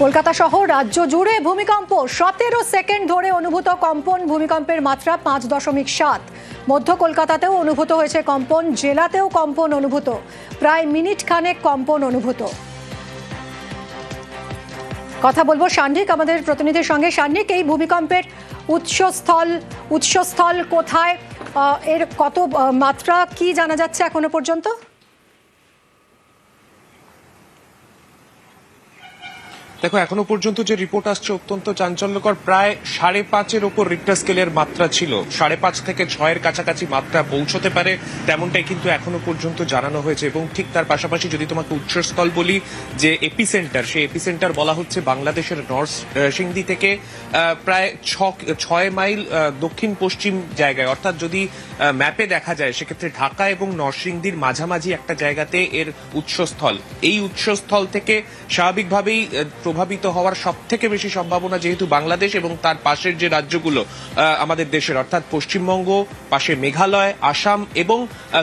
কলকাতা সহ রাজ্য জুড়ে ভূমিকম্প 17 সেকেন্ড ধরে অনুভূত কম্পন। ভূমিকম্পের মাত্রা 5.7। মধ্য কলকাতাতেও অনুভূত হয়েছে কম্পন, জেলাতেও কম্পন অনুভূত, প্রায় মিনিট খানেক কম্পন অনুভূত। কথা বলবো সান্নিক আমাদের প্রতিনিধির সঙ্গে। সান্নিক, এই ভূমিকম্পের উৎসস্থল কোথায়, এর কত মাত্রা, কি জানা যাচ্ছে এখনো পর্যন্ত? দেখো, এখনো পর্যন্ত যে রিপোর্ট আসছে অত্যন্ত চাঞ্চল্যকর। প্রায় 5.5-এর ওপর রিক্টার স্কেলের মাত্রা ছিল। 5.5 থেকে 6-এর কাছাকাছি মাত্রা পৌঁছতে পারে, তেমনটাই কিন্তু এখনো পর্যন্ত জানানো হয়েছে। এবং ঠিক তার পাশাপাশি যদি তোমাকে উৎসস্থল বলি, যে এপিসেন্টার, সেই এপিসেন্টার বলা হচ্ছে বাংলাদেশের নরসিংদী থেকে প্রায় 6 মাইল দক্ষিণ পশ্চিম জায়গায়। অর্থাৎ যদি ম্যাপে দেখা যায়, সেক্ষেত্রে ঢাকা এবং নরসিংদীর মাঝামাঝি একটা জায়গাতে এর উৎসস্থল। এই উৎসস্থল থেকে স্বাভাবিকভাবেই প্রভাবিত হওয়ার সব থেকে বেশি সম্ভাবনা, যেহেতু বাংলাদেশ এবং তার পাশের যে রাজ্যগুলো আমাদের দেশের, অর্থাৎ পশ্চিমবঙ্গ, পাশে মেঘালয়, আসাম এবং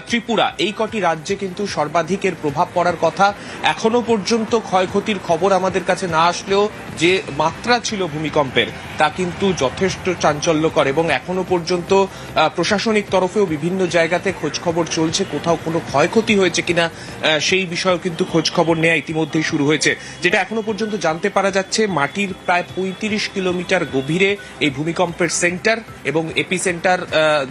ত্রিপুরা, এই কটি রাজ্যে কিন্তু সর্বাধিকের প্রভাব পড়ার কথা। এখনো পর্যন্ত ক্ষয়ক্ষতির খবর আমাদের কাছে না আসলেও যে মাত্রা ছিল ভূমিকম্পের, তা কিন্তু যথেষ্ট চাঞ্চল্যকর। এবং এখনো পর্যন্ত প্রশাসনিক তরফেও বিভিন্ন জায়গাতে খোঁজখবর চলছে, কোথাও কোনো ক্ষয়ক্ষতি হয়েছে কিনা সেই বিষয়েও কিন্তু খোঁজখবর নেওয়া ইতিমধ্যেই শুরু হয়েছে। যেটা এখনো পর্যন্ত জানতে পারা যাচ্ছে, মাটির প্রায় 35 কিলোমিটার গভীরে এই ভূমিকম্পের সেন্টার, এবং এপিসেন্টার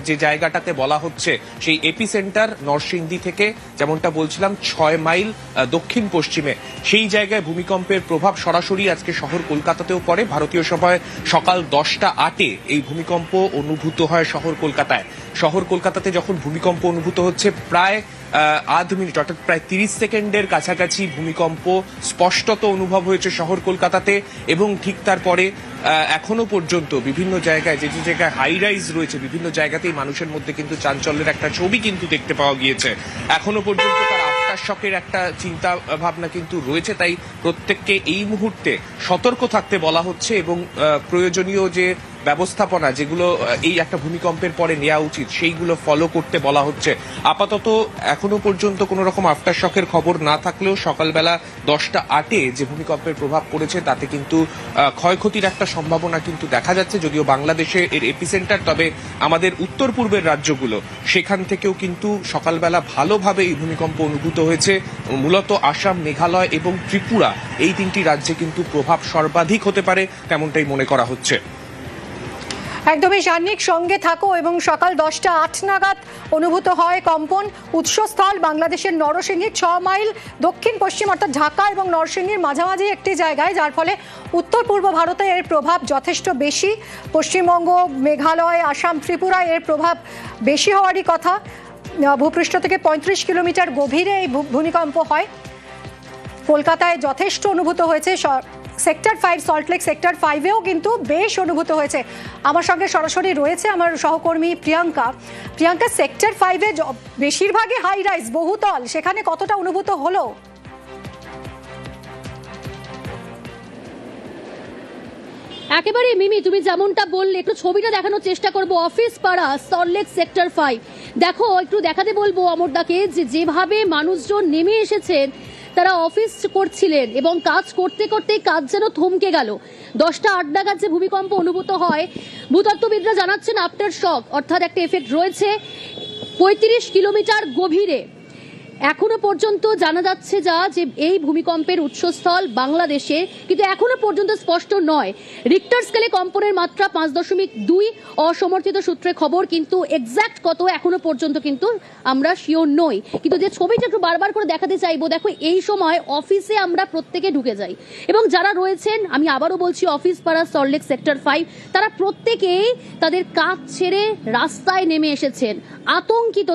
যে জায়গাটাতে বলা হচ্ছে, সেই এপিসেন্টার নরসিংদী থেকে, যেমনটা বলছিলাম, 6 মাইল দক্ষিণ পশ্চিমে। সেই জায়গায় ভূমিকম্পের প্রভাব সরাসরি আজকে শহর কলকাতাতেও পড়ে। ভারতীয় সময় সকাল 10টা 8-এ এই ভূমিকম্প অনুভূত হয় শহর কলকাতায়। শহর কলকাতাতে যখন ভূমিকম্প অনুভূত হচ্ছে, প্রায় আধ মিনিট, অর্থাৎ প্রায় 30 সেকেন্ডের কাছাকাছি ভূমিকম্প স্পষ্টত অনুভব হয়েছে শহর কলকাতাতে। এবং ঠিক তারপরে এখনো পর্যন্ত বিভিন্ন জায়গায়, যে জায়গায় হাই রাইজ রয়েছে, বিভিন্ন জায়গাতেই মানুষের মধ্যে কিন্তু চাঞ্চল্যের একটা ছবি কিন্তু দেখতে পাওয়া গিয়েছে। এখনো পর্যন্ত তার আফটার শকের একটা চিন্তা ভাবনা কিন্তু রয়েছে। তাই প্রত্যেককে এই মুহূর্তে সতর্ক থাকতে বলা হচ্ছে, এবং প্রয়োজনীয় যে ব্যবস্থাপনা, যেগুলো এই একটা ভূমিকম্পের পরে নেওয়া উচিত, সেইগুলো ফলো করতে বলা হচ্ছে। আপাতত এখনো পর্যন্ত কোনো রকম আফটার শকের খবর না থাকলেও সকালবেলা 10টা 8-এ যে ভূমিকম্পের প্রভাব পড়েছে, তাতে কিন্তু ক্ষয়ক্ষতির একটা সম্ভাবনা কিন্তু দেখা যাচ্ছে। যদিও বাংলাদেশে এর এপিসেন্টার, তবে আমাদের উত্তর পূর্বের রাজ্যগুলো, সেখান থেকেও কিন্তু সকালবেলা ভালোভাবে এই ভূমিকম্প অনুভূত হয়েছে। মূলত আসাম, মেঘালয় এবং ত্রিপুরা, এই 3টি রাজ্যে কিন্তু প্রভাব সর্বাধিক হতে পারে, তেমনটাই মনে করা হচ্ছে। একদমই সান্নিক, সঙ্গে থাকো। এবং সকাল 10টা 8 নাগাদ অনুভূত হয় কম্পন। উৎসস্থল বাংলাদেশের নরসিংদীর 6 মাইল দক্ষিণ পশ্চিম, অর্থাৎ ঢাকা এবং নরসিংদীর মাঝামাঝি একটি জায়গায়, যার ফলে উত্তর পূর্ব ভারতে এর প্রভাব যথেষ্ট বেশি। পশ্চিমবঙ্গ, মেঘালয়, আসাম, ত্রিপুরায় এর প্রভাব বেশি হওয়ারই কথা। ভূপৃষ্ঠ থেকে 35 কিলোমিটার গভীরে এই ভূমিকম্প হয়। কলকাতায় যথেষ্ট অনুভূত হয়েছে। সেক্টর 5, সল্টলেক সেক্টর 5-এও কিন্তু বেশ অনুভূত হয়েছে। আমার সঙ্গে সরাসরি রয়েছে আমার সহকর্মী প্রিয়াঙ্কা। সেক্টর 5-এ বেশিরভাগই হাই রাইজ, বহুতল, সেখানে কতটা অনুভূত হলো? একেবারে মিমি, তুমি যেমনটা বললে, একটু ছবিটা দেখানোর চেষ্টা করব। অফিস পাড়া, সল্টলেক সেক্টর 5। দেখো, একটু দেখাতে বলবো অমরদাকে, যেভাবে মানুষজন নেমে এসেছেন, তারা অফিস করছিলেন এবং কাজ করতে করতেই কাজ যেন থমকে গেল। 10টা 8 নাগাদ যে ভূমিকম্প অনুভূত হয়, ভূতত্ত্ববিদরা জানাচ্ছেন আফটার শক, অর্থাৎ একটা এফেক্ট রয়েছে 35 কিলোমিটার গভীরে। এখনো পর্যন্ত জানা যাচ্ছে যে এই ভূমিকম্পের উৎসস্থল বাংলাদেশে, কিন্তু এখনো পর্যন্ত স্পষ্ট নয়। রিক্টার স্কেলে কম্পনের মাত্রা 5.2, অসমর্থিত সূত্রে খবর, কিন্তু এক্স্যাক্ট কত এখনো পর্যন্ত কিন্তু আমরা শিওর নই। কিন্তু যে ছবিটা একটু বারবার করে দেখাতে চাইবো, দেখো, এই সময় অফিসে আমরা প্রত্যেকে ঢুকে যাই, এবং যারা রয়েছেন, আমি আবারও বলছি, অফিস পাড়া, সল্টলেক সেক্টর 5, তারা প্রত্যেকেই তাদের কাজ ছেড়ে রাস্তায় নেমে এসেছেন। আতঙ্কিত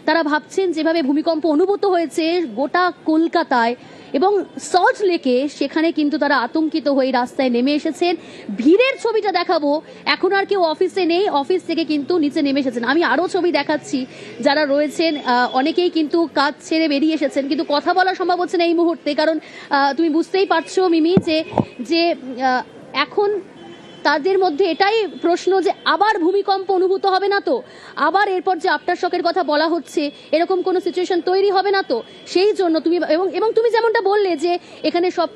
তারা ভাবছেন, যেভাবে ভূমিকম্প অনুভূত হয়েছে গোটা কলকাতায় এবং সল্ট লেকে, সেখানে কিন্তু তারা আতঙ্কিত হয়ে রাস্তায় নেমে এসেছেন। ভিড়ের ছবিটা দেখাবো। এখন আর কেউ অফিসে নেই, অফিস থেকে কিন্তু নিচে নেমে এসেছেন। আমি আরও ছবি দেখাচ্ছি। যারা রয়েছেন অনেকেই কিন্তু কাজ ছেড়ে বেরিয়ে এসেছেন, কিন্তু কথা বলা সম্ভব হচ্ছে না এই মুহূর্তে, কারণ তুমি বুঝতেই পারছো মিমি যে এখন তাদের মধ্যে এটাই প্রশ্ন যে আবার ভূমিকম্প অনুভূত হবে না তো, আবার এরপর যে আফটার শকের কথা বলা হচ্ছে এরকম কোনো সিচুয়েশন তৈরি হবে না তো। সেই জন্য তুমি এবং তুমি যেমনটা বললে যে এখানে সব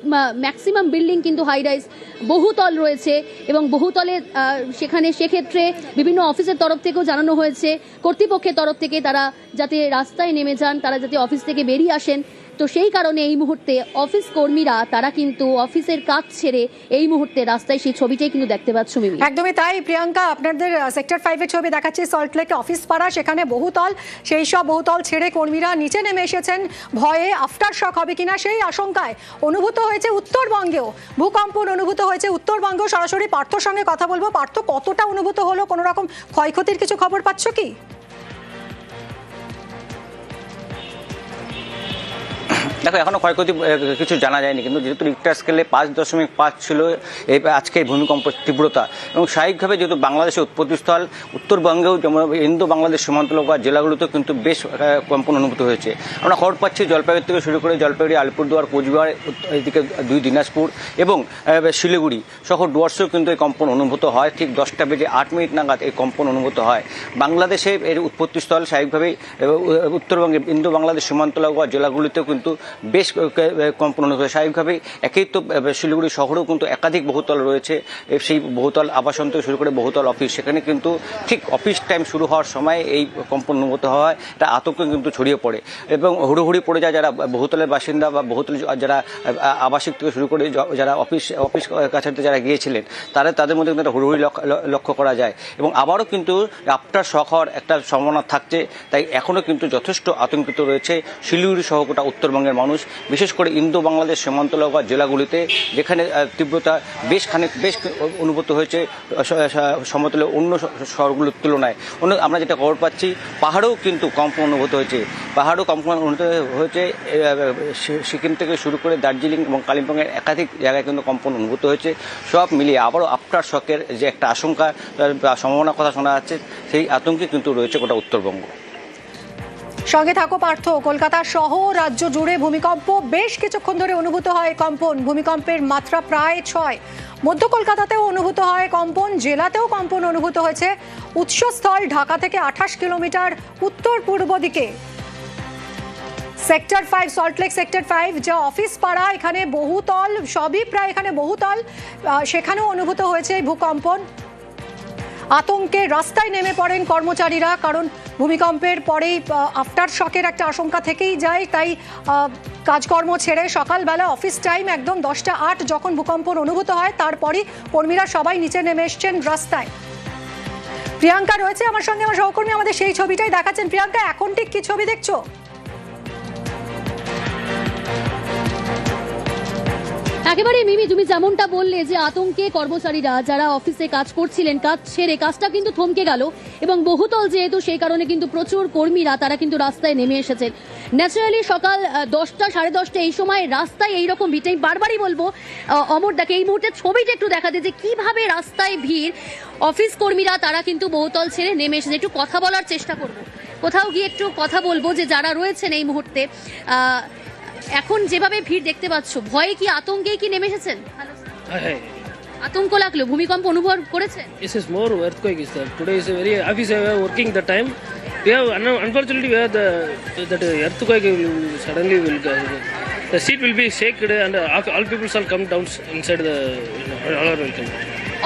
ম্যাক্সিমাম বিল্ডিং কিন্তু হাই রাইজ, বহুতল রয়েছে এবং বহুতলে সেখানে সেক্ষেত্রে বিভিন্ন অফিসের তরফ থেকেও জানানো হয়েছে, কর্তৃপক্ষের তরফ থেকে তারা যাতে রাস্তায় নেমে যান, তারা যাতে অফিস থেকে বেরিয়ে আসেন। তো সেই কারণে এই মুহূর্তে অফিস কর্মীরা তারা কিন্তু অফিসের কাজ ছেড়ে এই মুহূর্তে রাস্তায়, সেই ছবিটাই কিন্তু দেখতে পাচ্ছ মিমি। একদমই তাই প্রিয়াঙ্কা, আপনাদের সেক্টর 5-এর ছবি দেখাচ্ছে, সল্টলেক অফিস পাড়া, সেখানে বহুতল, সেই সব বহুতল ছেড়ে কর্মীরা নিচে নেমে এসেছেন ভয়ে আফটার শক হবে কিনা সেই আশঙ্কায়। অনুভূত হয়েছে উত্তরবঙ্গেও ভূকম্পন, অনুভূত হয়েছে উত্তরবঙ্গেও। সরাসরি পার্থর সঙ্গে কথা বলবো। পার্থ, কতটা অনুভূত হলো? কোনো রকম ক্ষয়ক্ষতির কিছু খবর পাচ্ছ কি? দেখো, এখনো ক্ষয়ক্ষতি কিছু জানা যায়নি, কিন্তু যেহেতু রিক্টার স্কেলে 5.5 ছিল আজকে ভূমিকম্প তীব্রতা, এবং স্বাভাবিকভাবে যেহেতু বাংলাদেশের উৎপত্তিস্থল উত্তরবঙ্গেও, যেমন ইন্দো বাংলাদেশ সীমান্তলগত জেলাগুলোতেও কিন্তু বেশ কম্পন অনুভূত হয়েছে। আমরা খবর পাচ্ছি জলপাইগুড়ি থেকে শুরু করে জলপাইগুড়ি, আলিপুরদুয়ার, কোচবিহার, এদিকে 2 দিনাজপুর এবং শিলিগুড়ি সহ ডুয়ার্সেও কিন্তু এই কম্পন অনুভূত হয়। ঠিক 10:08 নাগাদ এই কম্পন অনুভূত হয়। বাংলাদেশে এর উৎপত্তিস্থল স্বাভাবিকভাবেই উত্তরবঙ্গে ইন্দো বাংলাদেশ সীমান্তলগত জেলাগুলিতেও কিন্তু বেশ কম্পন অনুভূত হয়। স্বাভাবিকভাবেই একই তো শিলিগুড়ি শহরেও কিন্তু একাধিক বহুতল রয়েছে, সেই বহুতল আবাসন থেকে শুরু করে বহুতল অফিস, সেখানে কিন্তু ঠিক অফিস টাইম শুরু হওয়ার সময় এই কম্পন অনুভূত হয়। এটা আতঙ্ক কিন্তু ছড়িয়ে পড়ে এবং হুড়োহুড়ি পড়ে যায় যারা বহুতলের বাসিন্দা বা বহুতল যারা আবাসিক থেকে শুরু করে যারা অফিস কাছারিতে যারা গিয়েছিলেন, তাদের মধ্যে কিন্তু একটা হুড়োহুড়ি লক্ষ্য করা যায় এবং আবারও কিন্তু আফটার শক হওয়ার একটা সম্ভাবনা থাকছে। তাই এখনও কিন্তু যথেষ্ট আতঙ্কিত রয়েছে শিলিগুড়ি সহ গোটা উত্তরবঙ্গের মানুষ, বিশেষ করে ইন্দো বাংলাদেশ সীমান্তলগত জেলাগুলিতে, যেখানে তীব্রতা বেশ অনুভূত হয়েছে সমতলে অন্য শহরগুলোর তুলনায়। আমরা যেটা খবর পাচ্ছি, পাহাড়েও কিন্তু কম্পন অনুভূত হয়েছে। পাহাড়েও কম্পন অনুভূত হয়েছে, সিকিম থেকে শুরু করে দার্জিলিং এবং কালিম্পংয়ের একাধিক জায়গায় কিন্তু কম্পন অনুভূত হয়েছে। সব মিলিয়ে আবারও আফটার শকের যে একটা আশঙ্কা বা সম্ভাবনার কথা শোনা যাচ্ছে, সেই আতঙ্কে কিন্তু রয়েছে গোটা উত্তরবঙ্গ। সঙ্গে থাকো পার্থ। কলকাতা সহ রাজ্য জুড়ে ভূমিকম্প বেশ কিছুক্ষণ ধরে অনুভূত হয় কম্পন। ভূমিকম্পের মাত্রা প্রায় 6। মধ্য কলকাতাতেও অনুভূত হয় কম্পন, জেলাতেও কম্পন অনুভূত হয়েছে। উৎসস্থল ঢাকা থেকে 28 কিলোমিটার উত্তর পূর্ব দিকে। সেক্টর 5, সল্টলেক সেক্টর 5, যা অফিস পাড়া, এখানে বহুতল, সবই প্রায় এখানে বহুতল, সেখানেও অনুভূত হয়েছে এই ভূকম্পন। আতঙ্কে রাস্তায় নেমে পড়েন কর্মচারীরা, কারণ ভূমিকম্পের পরেই আফটার শকের একটা আশঙ্কা থেকেই যায়। তাই কাজকর্ম ছেড়ে সকালবেলা অফিস টাইম একদম 10:08 যখন ভূকম্পন অনুভূত হয়, তারপরই কর্মীরা সবাই নিচে নেমে এসছেন রাস্তায়। প্রিয়াঙ্কা রয়েছে আমার সঙ্গে, আমার সহকর্মী আমাদের সেই ছবিটাই দেখাচ্ছেন। প্রিয়াঙ্কা, এখন ঠিক কি ছবি দেখছো? একেবারে মিমি, তুমি যেমনটা বললে যে আতঙ্কে কর্মচারীরা যারা অফিসে কাজ করছিলেন, কাজ ছেড়ে কাজটা কিন্তু থমকে গেল এবং বহুতল যেহেতু, সেই কারণে কিন্তু প্রচুর কর্মীরা তারা কিন্তু রাস্তায় নেমে এসেছেন। ন্যাচারালি সকাল 10টা, 10:30 এই সময় রাস্তায় এইরকম ভিড়। আমি বারবারই বলবো অমরদাকে এই মুহূর্তে ছবিটা একটু দেখাতে যে কিভাবে রাস্তায় ভিড়। অফিস কর্মীরা তারা কিন্তু বহুতল ছেড়ে নেমে এসেছে। একটু কথা বলার চেষ্টা করব, কোথাও গিয়ে একটু কথা বলবো যে যারা রয়েছেন এই মুহূর্তে। এখন যেভাবে ভিড় দেখতে পাচ্ছ, ভয়ে কি আতঙ্কে কি নেমে এসেছেন? আতঙ্ক লাগলো, ভূমিকম্প অনুভব করেছেন? This is more earthquake is there. Today is a very office working the time. We have unfortunately we have that earthquake will suddenly will the seat will be shaken and all people shall come down inside the all are welcome.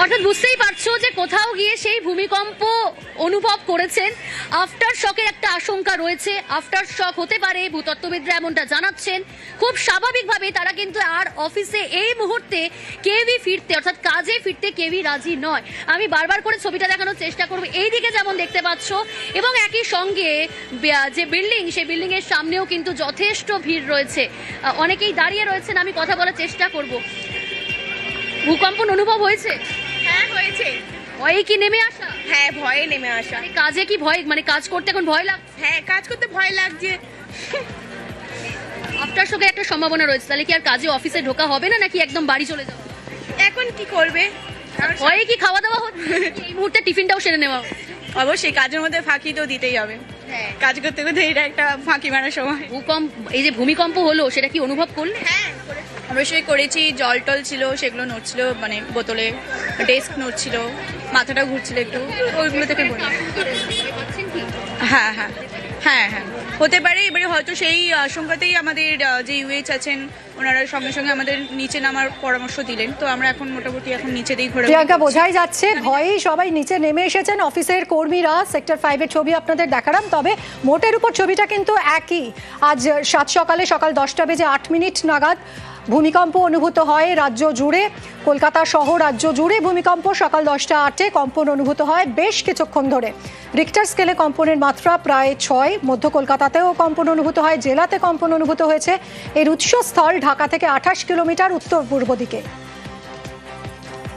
অর্থাৎ বুঝতেই পারছো যে কোথাও গিয়ে সেই ভূমিকম্প অনুভব করেছেন। আফটার শকের একটা আশঙ্কা রয়েছে, আফটার শক হতে পারে, ভূতত্ত্ববিদরা এমনটা জানাচ্ছেন। খুব স্বাভাবিকভাবে তারা কিন্তু আর অফিসে এই মুহূর্তে কেউই ফিরতে, অর্থাৎ কাজে ফিরতে কেউই রাজি নয়। আমি বারবার করে ছবিটা দেখানোর চেষ্টা করবো। এইদিকে যেমন দেখতে পাচ্ছ, এবং একই সঙ্গে যে বিল্ডিং, সেই বিল্ডিং এর সামনেও কিন্তু যথেষ্ট ভিড় রয়েছে, অনেকেই দাঁড়িয়ে রয়েছেন। আমি কথা বলার চেষ্টা করব। ভূকম্পন অনুভব হয়েছে? হ্যাঁ হয়েছে। ভয়ে কি নেমে আসা? হ্যাঁ, ভয়ে নেমে আসা। কাজে কি ভয়, মানে কাজ করতে এখন ভয় লাগছে? হ্যাঁ, কাজ করতে ভয় লাগছে। আফটার শকে একটা সম্ভাবনা রয়েছে, তাহলে কি আর কাজে অফিসে ঢোকা হবে না, নাকি একদম বাড়ি চলে যাবে? এখন কি করবে? ভয়ে কি খাওয়া দাওয়া হচ্ছে? এই মুহূর্তে টিফিনটাও সেরে নেওয়া? অবশ্যই, কাজের মধ্যে ফাঁকি তো দিতেই হবে। হ্যাঁ, কাজ করতে করতে এটা একটা ফাঁকি মারার সময়। এই যে ভূমিকম্প হলো, সেটা কি অনুভব করলে? হ্যাঁ, করেছি। আমরা সেই করেছি, জল টল ছিল সেগুলো নড়ছিল, মানে বোতলে ডেস্ক নড়ছিল, মাথাটা ঘুরছিল একটু, ওইগুলো থেকে বলি। হ্যাঁ হ্যাঁ হ্যাঁ হ্যাঁ হতে পারে। এবারে হয়তো সেই আশঙ্কাতেই আমাদের যে ইউএইচ আছেন ওনারা সঙ্গে সঙ্গে আমাদের নিচে নামার পরামর্শ দিলেন, তো আমরা এখন মোটামুটি এখন নিচেতেই ঘোরা। প্রিয়াঙ্কা, বোঝাই যাচ্ছে ভয়েই সবাই নিচে নেমে এসেছেন অফিসের কর্মীরা। সেক্টর 5-এর ছবি আপনাদের দেখালাম, তবে মোটের উপর ছবিটা কিন্তু একই। আজ সকাল 10:08 নাগাদ ভূমিকম্প অনুভূত হয় রাজ্য জুড়ে, কলকাতা সহ রাজ্য জুড়ে ভূমিকম্প সকাল 10:08 কম্পন অনুভূত হয় বেশ কিছুক্ষণ ধরে। রিক্টার স্কেলে কম্পনের মাত্রা প্রায় 6। মধ্য কলকাতাতেও কম্পন অনুভূত হয়, জেলাতে কম্পন অনুভূত হয়েছে। এর উৎসস্থল ঢাকা থেকে 28 কিলোমিটার উত্তর পূর্ব দিকে।